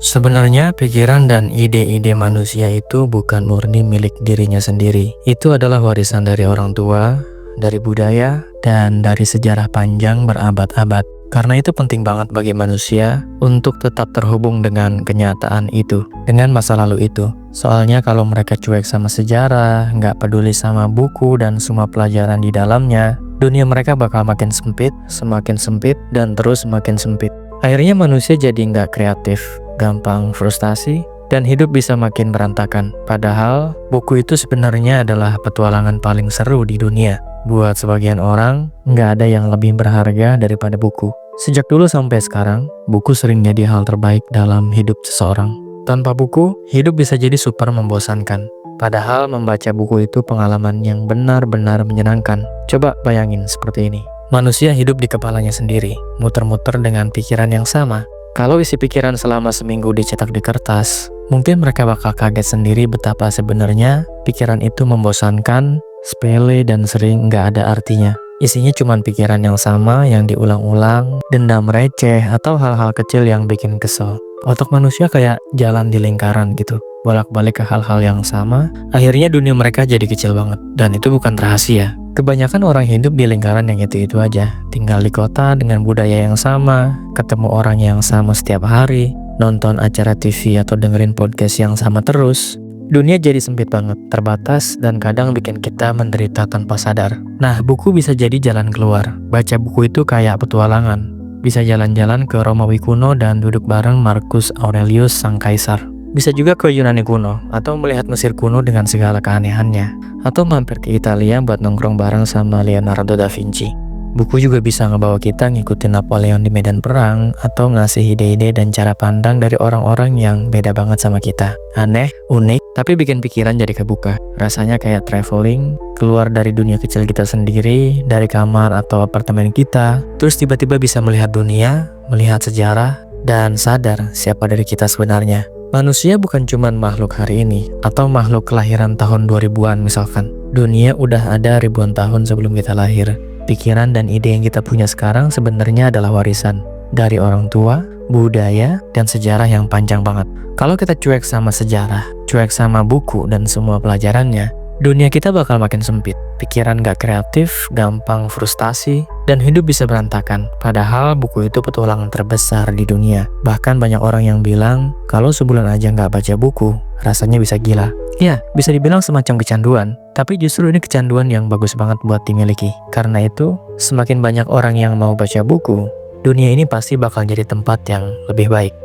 Sebenarnya pikiran dan ide-ide manusia itu bukan murni milik dirinya sendiri. Itu adalah warisan dari orang tua, dari budaya, dan dari sejarah panjang berabad-abad. Karena itu penting banget bagi manusia untuk tetap terhubung dengan kenyataan itu, dengan masa lalu itu. Soalnya kalau mereka cuek sama sejarah, nggak peduli sama buku dan semua pelajaran di dalamnya, dunia mereka bakal makin sempit, dan terus makin sempit. Akhirnya manusia jadi nggak kreatif, gampang frustasi, dan hidup bisa makin berantakan. Padahal, buku itu sebenarnya adalah petualangan paling seru di dunia. Buat sebagian orang, nggak ada yang lebih berharga daripada buku. Sejak dulu sampai sekarang, buku sering jadi hal terbaik dalam hidup seseorang. Tanpa buku, hidup bisa jadi super membosankan. Padahal membaca buku itu pengalaman yang benar-benar menyenangkan. Coba bayangin seperti ini. Manusia hidup di kepalanya sendiri, muter-muter dengan pikiran yang sama. Kalau isi pikiran selama seminggu dicetak di kertas, mungkin mereka bakal kaget sendiri betapa sebenarnya pikiran itu membosankan, sepele, dan sering nggak ada artinya. Isinya cuma pikiran yang sama yang diulang-ulang, dendam receh, atau hal-hal kecil yang bikin kesel. Otak manusia kayak jalan di lingkaran gitu, bolak-balik ke hal-hal yang sama. Akhirnya dunia mereka jadi kecil banget, dan itu bukan rahasia. Kebanyakan orang hidup di lingkaran yang itu-itu aja, tinggal di kota dengan budaya yang sama, ketemu orang yang sama setiap hari, nonton acara TV atau dengerin podcast yang sama terus. Dunia jadi sempit banget, terbatas, dan kadang bikin kita menderita tanpa sadar. Nah, buku bisa jadi jalan keluar. Baca buku itu kayak petualangan. Bisa jalan-jalan ke Romawi kuno dan duduk bareng Marcus Aurelius sang kaisar. Bisa juga ke Yunani kuno, atau melihat Mesir kuno dengan segala keanehannya. Atau mampir ke Italia buat nongkrong bareng sama Leonardo da Vinci. Buku juga bisa ngebawa kita ngikutin Napoleon di medan perang, atau ngasih ide-ide dan cara pandang dari orang-orang yang beda banget sama kita. Aneh, unik, tapi bikin pikiran jadi kebuka. Rasanya kayak traveling, keluar dari dunia kecil kita sendiri, dari kamar atau apartemen kita, terus tiba-tiba bisa melihat dunia, melihat sejarah, dan sadar siapa diri kita sebenarnya. Manusia bukan cuma makhluk hari ini, atau makhluk kelahiran tahun 2000-an misalkan. Dunia udah ada ribuan tahun sebelum kita lahir. Pikiran dan ide yang kita punya sekarang sebenarnya adalah warisan dari orang tua, budaya, dan sejarah yang panjang banget. Kalau kita cuek sama sejarah, cuek sama buku dan semua pelajarannya, dunia kita bakal makin sempit. Pikiran gak kreatif, gampang frustasi, dan hidup bisa berantakan. Padahal buku itu petualangan terbesar di dunia. Bahkan banyak orang yang bilang, kalau sebulan aja gak baca buku, rasanya bisa gila. Ya, bisa dibilang semacam kecanduan. Tapi justru ini kecanduan yang bagus banget buat dimiliki. Karena itu, semakin banyak orang yang mau baca buku, dunia ini pasti bakal jadi tempat yang lebih baik.